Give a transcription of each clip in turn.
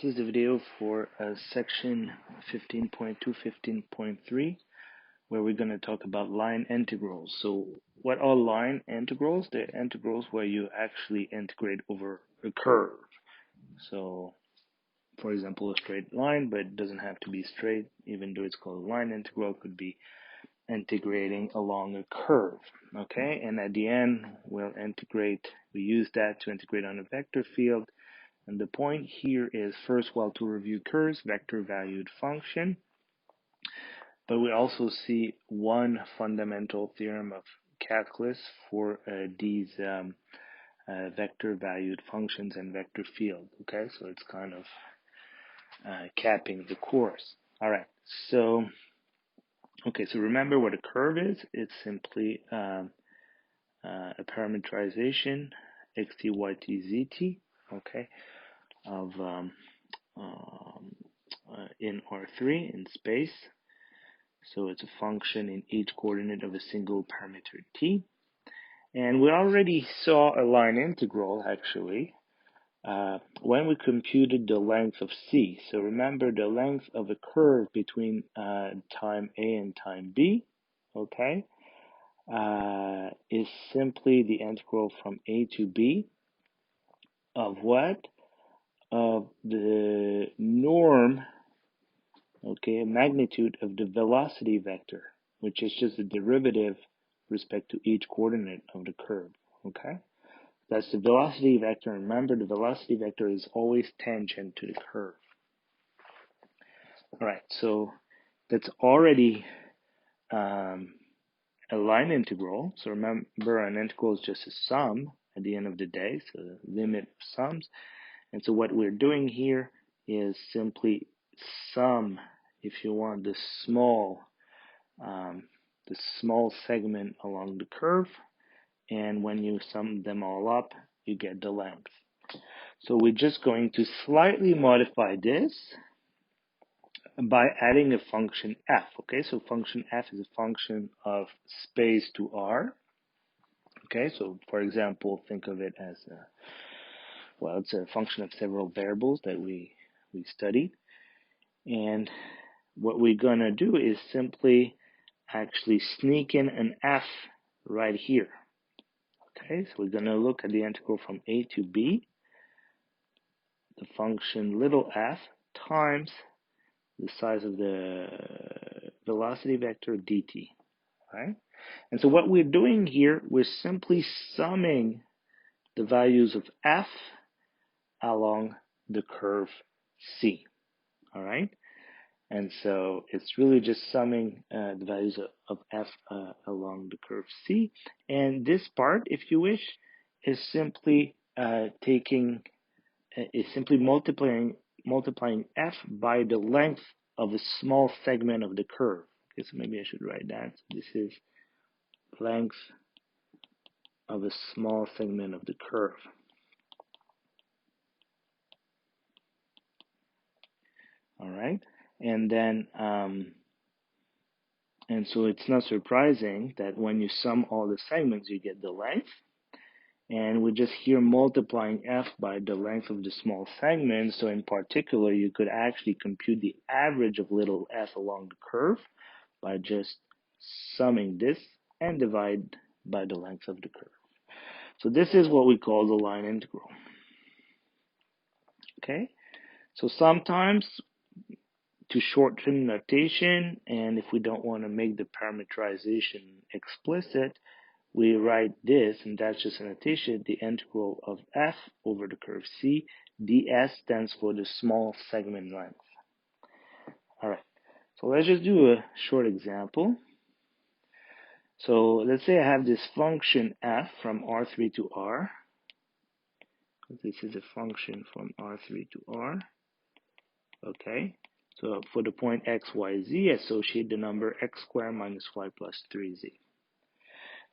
This is the video for section 15.2, 15.3, where we're going to talk about line integrals. So what are line integrals? They're integrals where you actually integrate over a curve. So for example, a straight line, but it doesn't have to be straight, even though it's called a line integral, it could be integrating along a curve. Okay, and at the end, we use that to integrate on a vector field. And the point here is, first, well, to review curves, vector valued function. But we also see one fundamental theorem of calculus for these vector valued functions and vector field. Okay, so it's kind of capping the course. All right, so remember what a curve is. It's simply a parameterization xt, yt, zt, okay, of in R3 in space. So it's a function in each coordinate of a single parameter t. And we already saw a line integral actually when we computed the length of c. So remember, the length of a curve between time A and time B, okay, is simply the integral from A to B of what? Of the norm, okay, magnitude of the velocity vector, which is just the derivative with respect to each coordinate of the curve, okay? That's the velocity vector. Remember, the velocity vector is always tangent to the curve. All right, so that's already a line integral. So remember, an integral is just a sum at the end of the day, so the limit of sums. And so what we're doing here is simply sum, if you want, the small segment along the curve, and when you sum them all up, you get the length. So we're just going to slightly modify this by adding a function f. Okay, so function f is a function of space to R. Okay, so for example, think of it as it's a function of several variables that we studied. And what we're going to do is simply actually sneak in an f right here. Okay, so we're going to look at the integral from A to B, the function little f times the size of the velocity vector dt, right? And so what we're doing here, we're simply summing the values of f along the curve C, all right? And so it's really just summing the values of f along the curve C. And this part, if you wish, is simply multiplying f by the length of a small segment of the curve. Okay, so maybe I should write that. So this is length of a small segment of the curve. All right, and then and so it's not surprising that when you sum all the segments, you get the length. And we're just here multiplying f by the length of the small segment. So in particular, you could actually compute the average of little f along the curve by just summing this and divide by the length of the curve. So this is what we call the line integral. Okay, so sometimes to shorten notation, and if we don't want to make the parameterization explicit, we write this, and that's just a notation, the integral of f over the curve C. ds stands for the small segment length. All right, so let's just do a short example. So let's say I have this function f from R3 to R. This is a function from R3 to R. Okay, so for the point x, y, z, associate the number x squared minus y plus 3z.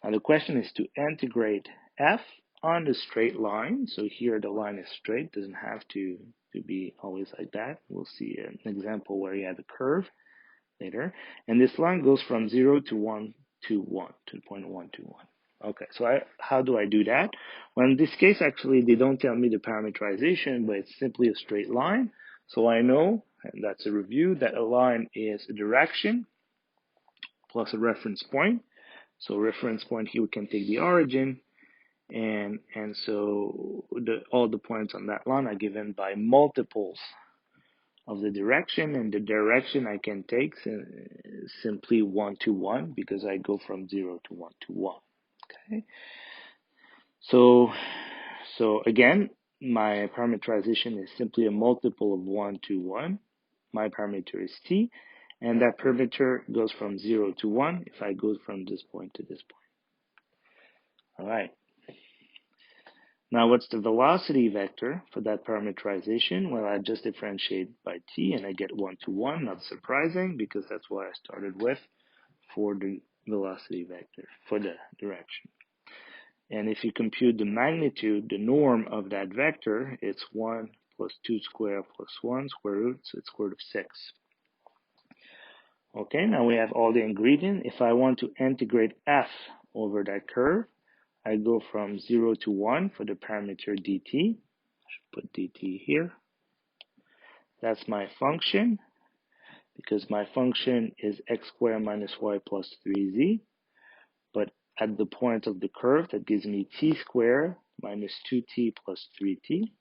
Now the question is to integrate f on the straight line. So here the line is straight, doesn't have to be always like that. We'll see an example where you have a curve later. And this line goes from 0 to 1 to 1, to the point 1 to 1. Okay, so how do I do that? Well, in this case, actually, they don't tell me the parameterization, but it's simply a straight line. So I know, and that's a review, that a line is a direction plus a reference point. So reference point here, we can take the origin, and so all the points on that line are given by multiples of the direction, and the direction I can take simply 1 to 1 because I go from 0 to 1 to 1. Okay. So again, my parameterization is simply a multiple of 1 to 1. My parameter is t, and that parameter goes from 0 to 1 if I go from this point to this point. All right. Now, what's the velocity vector for that parameterization? Well, I just differentiate by t, and I get 1 to 1. Not surprising, because that's what I started with for the velocity vector, for the direction. And if you compute the magnitude, the norm of that vector, it's 1 plus 2 squared plus 1 square root, so it's square root of 6. Okay, now we have all the ingredients. If I want to integrate f over that curve, I go from 0 to 1 for the parameter dt. I should put dt here. That's my function, because my function is x squared minus y plus 3z. But at the point of the curve, that gives me t squared minus 2t plus 3t.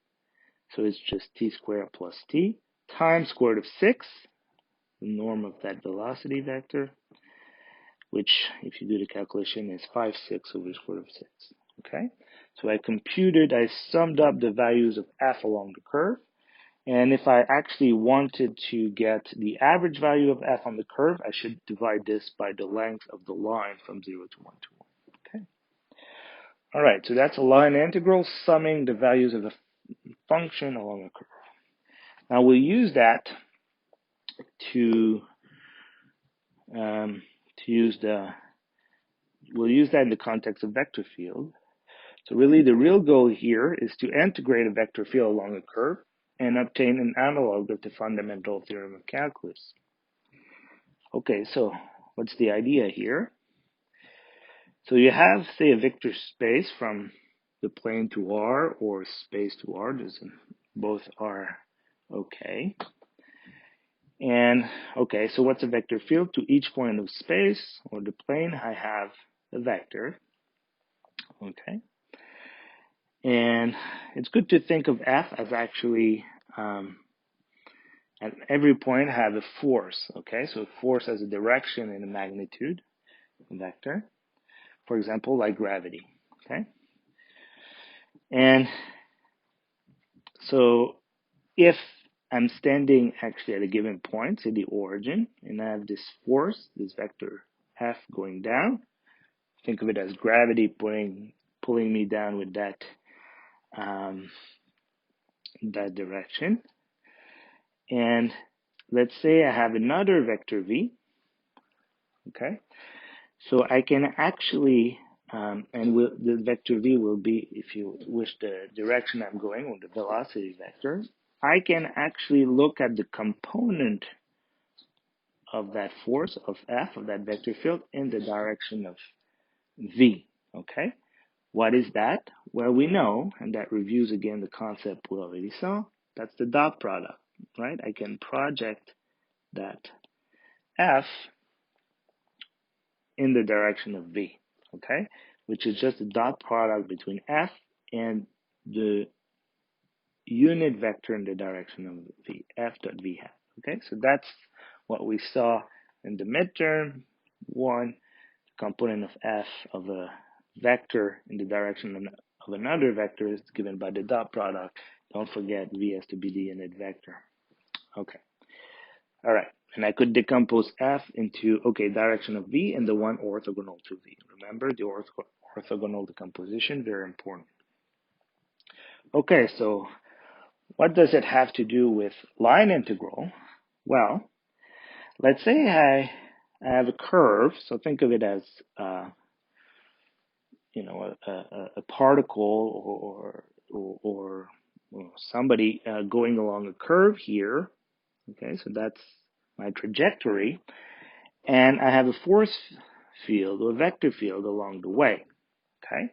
So it's just t squared plus t times square root of 6, the norm of that velocity vector, which, if you do the calculation, is 5/6 over square root of 6. Okay, so I summed up the values of f along the curve, and if I actually wanted to get the average value of f on the curve, I should divide this by the length of the line from 0 to 1 to 1. Okay. All right, so that's a line integral summing the values of a function along a curve. Now we'll use that we'll use that in the context of vector field. So really the real goal here is to integrate a vector field along a curve and obtain an analog of the fundamental theorem of calculus. Okay, so what's the idea here? So you have, say, a vector space from the plane to R or space to R. Both are okay. And okay, so what's a vector field? To each point of space or the plane, I have a vector. Okay. And it's good to think of f as actually at every point I have a force. Okay, so a force has a direction and a magnitude vector. For example, like gravity. Okay. And so if I'm standing actually at a given point, say the origin, and I have this force, this vector f going down, think of it as gravity pulling me down with that direction. And let's say I have another vector v. Okay, so I can actually, the vector v will be, if you wish, the direction I'm going, or the velocity vector. I can actually look at the component of that force of f, of that vector field, in the direction of v. Okay, what is that? Well, we know, and that reviews again the concept we already saw, that's the dot product, right? I can project that f in the direction of v, okay, which is just a dot product between f and the unit vector in the direction of v, f dot v hat. Okay, so that's what we saw in the midterm. One component of f of a vector in the direction of another vector is given by the dot product. Don't forget, v has to be the unit vector. Okay, all right. And I could decompose f into, okay, direction of v and the one orthogonal to v. Remember the orthogonal decomposition, very important. Okay, so what does it have to do with line integral? Well, let's say I have a curve, so think of it as, a particle or somebody going along a curve here. Okay, so that's my trajectory. And I have a force field or vector field along the way. Okay,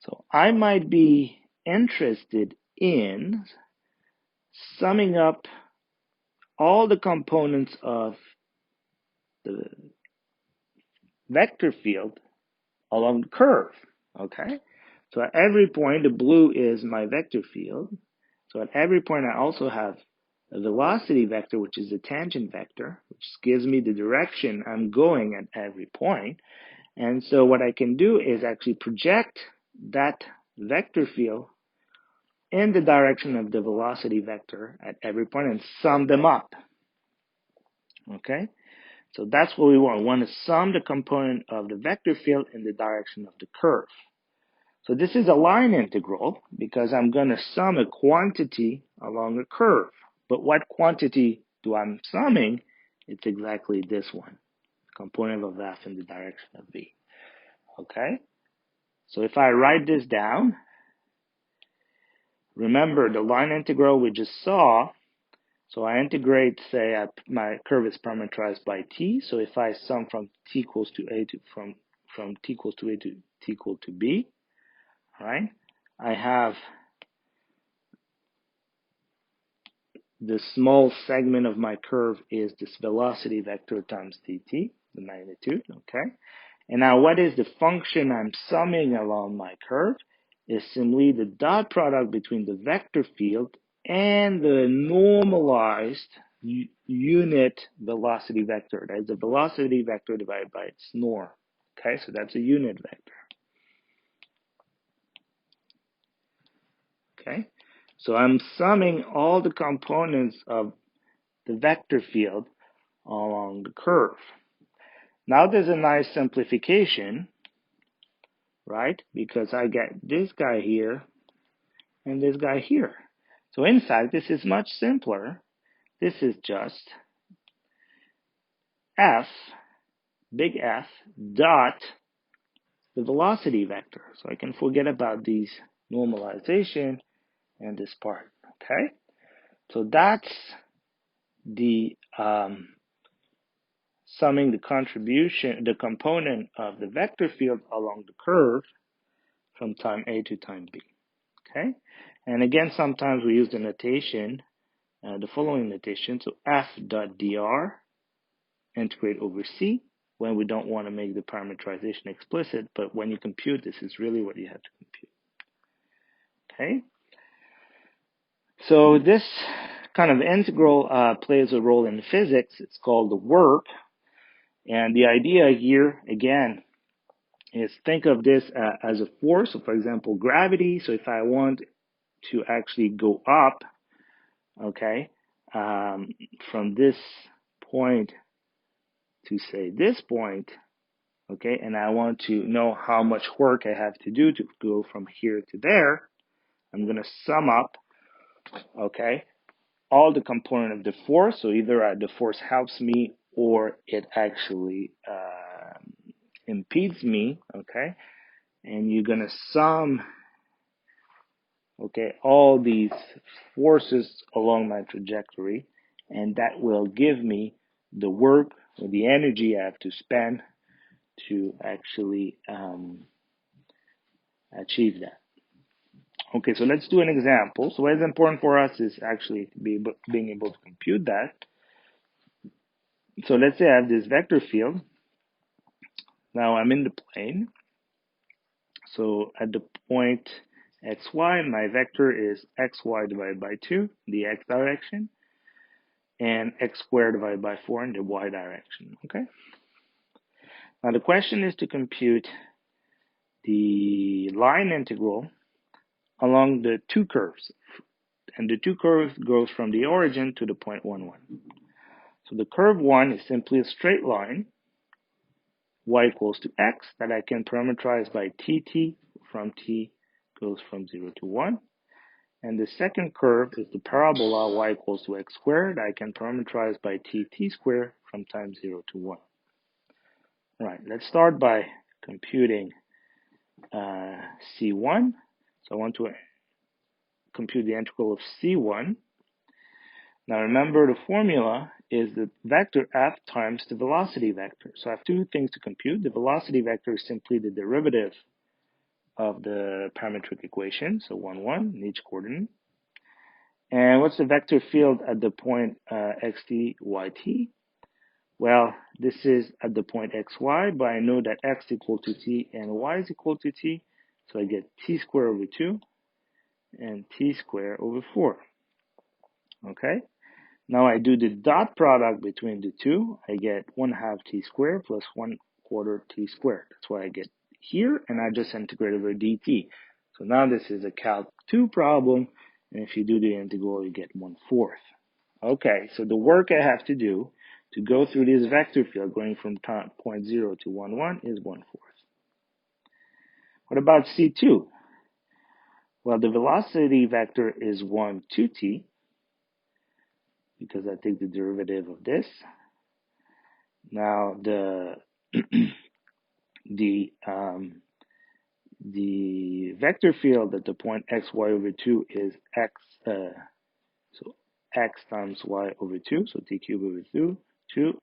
so I might be interested in summing up all the components of the vector field along the curve, okay? So at every point, the blue is my vector field. So at every point, I also have a velocity vector, which is a tangent vector, which gives me the direction I'm going at every point. And so what I can do is actually project that vector field in the direction of the velocity vector at every point and sum them up, okay? So that's what we want. We want to sum the component of the vector field in the direction of the curve. So this is a line integral because I'm going to sum a quantity along a curve. But what quantity do I'm summing? It's exactly this one, component of f in the direction of v. Okay? So if I write this down, remember the line integral we just saw. So I integrate, say, my curve is parameterized by t. So if I sum from t equals to a to from t equals to a to t equal to b, right? I have the small segment of my curve is this velocity vector times dt, the magnitude, okay? And now what is the function I'm summing along my curve? Is simply the dot product between the vector field and the normalized unit velocity vector. That is the velocity vector divided by its norm. Okay, so that's a unit vector. Okay, so I'm summing all the components of the vector field along the curve. Now there's a nice simplification, right? Because I get this guy here and this guy here. So in fact, this is much simpler. This is just f, big F, dot the velocity vector. So I can forget about these normalization and this part, okay? So that's the summing the contribution, the component of the vector field along the curve from time A to time B, okay? And again, sometimes we use the notation, the following notation. So f dot dr, integrate over C, when we don't want to make the parameterization explicit, but when you compute, this is really what you have to compute. Okay? So this kind of integral plays a role in physics. It's called the work. And the idea here, again, is think of this as a force. So for example, gravity. So if I want to actually go up, okay, from this point to say this point, okay, and I want to know how much work I have to do to go from here to there, I'm going to sum up, okay, all the component of the force. So either the force helps me or it actually impedes me, okay, and you're going to sum, okay, all these forces along my trajectory, and that will give me the work or the energy I have to spend to actually achieve that. Okay, so let's do an example. So what is important for us is actually being able to compute that. So let's say I have this vector field. Now I'm in the plane. So at the point xy, my vector is xy divided by 2, the x direction, and x squared divided by 4 in the y direction. Okay. Now the question is to compute the line integral along the two curves. And the two curves goes from the origin to the point 1, 1. So the curve 1 is simply a straight line, y equals to x, that I can parameterize by tt, from t goes from 0 to 1. And the second curve is the parabola y equals to x squared. I can parameterize by tt squared from time 0 to 1. All right, let's start by computing C1. So I want to compute the integral of C1. Now remember, the formula is the vector f times the velocity vector. So I have two things to compute. The velocity vector is simply the derivative of the parametric equation, so 1, 1 in each coordinate. And what's the vector field at the point xt, yt? Well, this is at the point xy, but I know that x equal to t and y is equal to t. So I get t squared over 2 and t squared over 4. Okay? Now I do the dot product between the two. I get 1/2 t squared plus 1/4 t squared. That's what I get here, and I just integrate over dt. So now this is a Calc 2 problem, and if you do the integral, you get 1/4. Okay, so the work I have to do to go through this vector field going from point 0 to 1, 1 is 1/4. What about C2? Well, the velocity vector is 1, 2t, because I take the derivative of this. Now the the vector field at the point x, y over 2 is x, so x times y over 2, so t cubed over 2,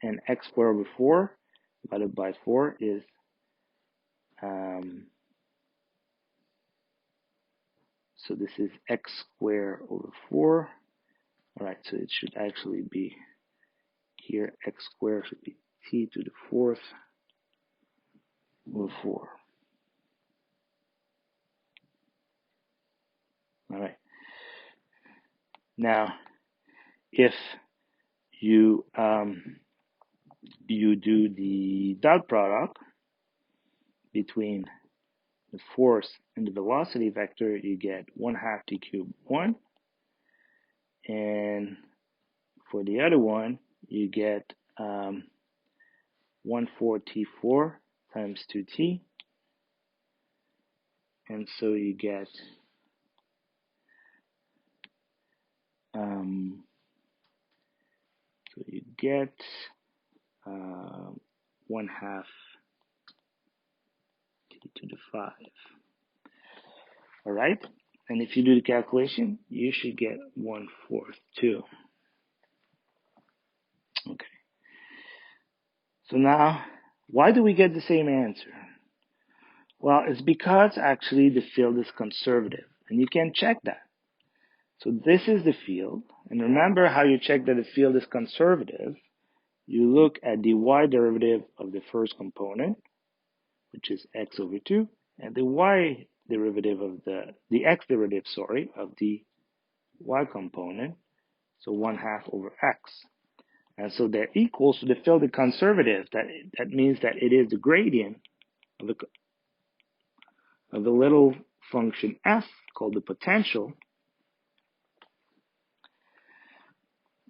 and x squared over 4 divided by 4 is so this is x squared over 4. All right, so it should actually be here, x squared should be t to the 4th over 4. All right. Now, if you you do the dot product between the force and the velocity vector, you get 1/2 t cubed 1, and for the other one, you get 1/4 t4 times 2t, and so you get so you get 1/2 t to the 5. All right, and if you do the calculation, you should get 1/4 too. Okay. So now, why do we get the same answer? Well, it's because actually the field is conservative, and you can check that. So this is the field, and remember how you check that the field is conservative. You look at the y derivative of the first component, which is x over 2, and the y derivative of the x derivative, sorry, of the y component, so 1/2 over x. And so they're equal, so the field is conservative. That means that it is the gradient of the little function f called the potential.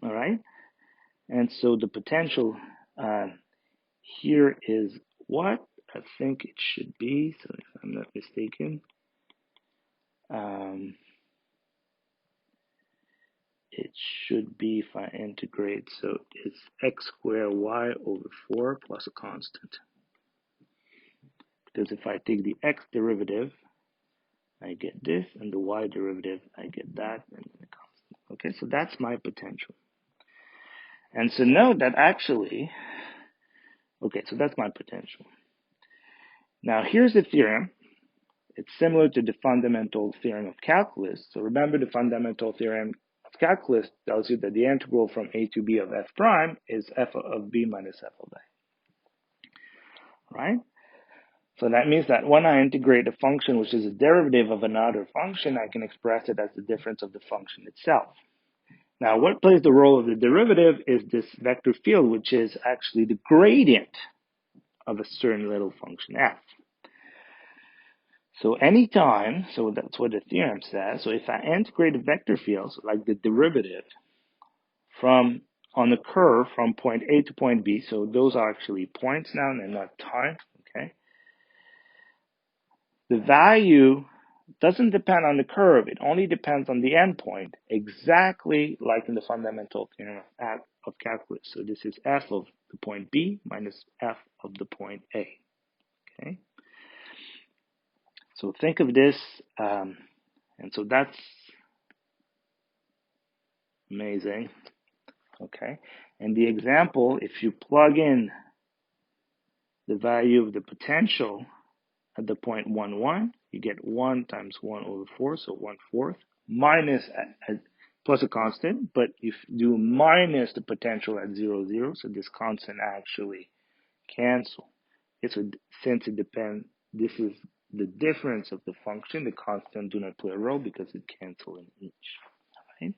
All right, and so the potential here is what I think it should be. So if I'm not mistaken, it should be, if I integrate, so it's x squared y over 4 plus a constant. Because if I take the x derivative, I get this, and the y derivative, I get that, and the constant. Okay, so that's my potential. And so note that actually, okay, so that's my potential. Now here's the theorem. It's similar to the fundamental theorem of calculus. So remember, the fundamental theorem of calculus tells you that the integral from a to b of f prime is f of b minus f of a. Right? So that means that when I integrate a function which is a derivative of another function, I can express it as the difference of the function itself. Now, what plays the role of the derivative is this vector field, which is actually the gradient of a certain little function f. So anytime, so that's what the theorem says, so if I integrate a vector field, so like the derivative from on the curve from point A to point B, so those are actually points now and not time, okay? The value doesn't depend on the curve, it only depends on the endpoint, exactly like in the fundamental theorem of calculus. So this is f of the point B minus f of the point A, okay? So think of this, and so that's amazing, okay? And the example, if you plug in the value of the potential at the point 1, 1, you get 1 times 1 over 4, so 1/4, minus, plus a constant, but you do minus the potential at 0, 0, so this constant actually cancel. Okay, so since it depends, this is the difference of the function. The constant do not play a role because it cancel in each. Right?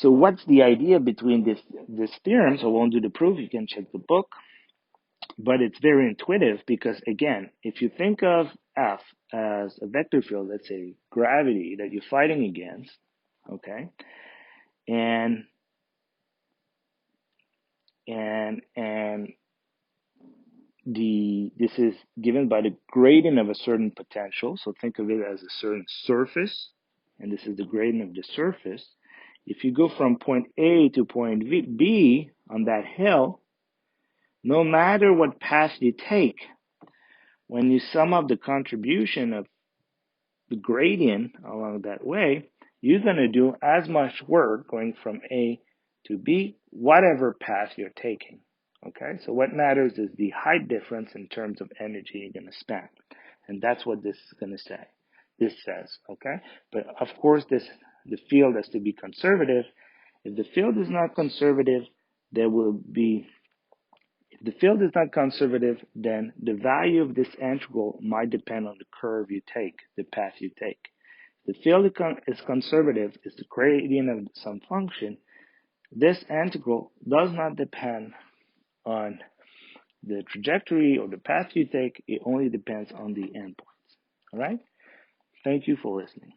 So what's the idea between this theorem? So I won't do the proof. You can check the book. But it's very intuitive because, again, if you think of F as a vector field, let's say gravity that you're fighting against, okay, and this is given by the gradient of a certain potential. So think of it as a certain surface, and this is the gradient of the surface. If you go from point A to point B on that hill, no matter what path you take, when you sum up the contribution of the gradient along that way, you're going to do as much work going from A to B, whatever path you're taking. Okay, so what matters is the height difference in terms of energy you're going to spend. And that's what this is going to say. This says, okay? But of course, the field has to be conservative. If the field is not conservative, there will be, if the field is not conservative, then the value of this integral might depend on the curve you take, the path you take. If the field is conservative, is the gradient of some function. This integral does not depend on the trajectory or the path you take. It only depends on the endpoints. All right? Thank you for listening.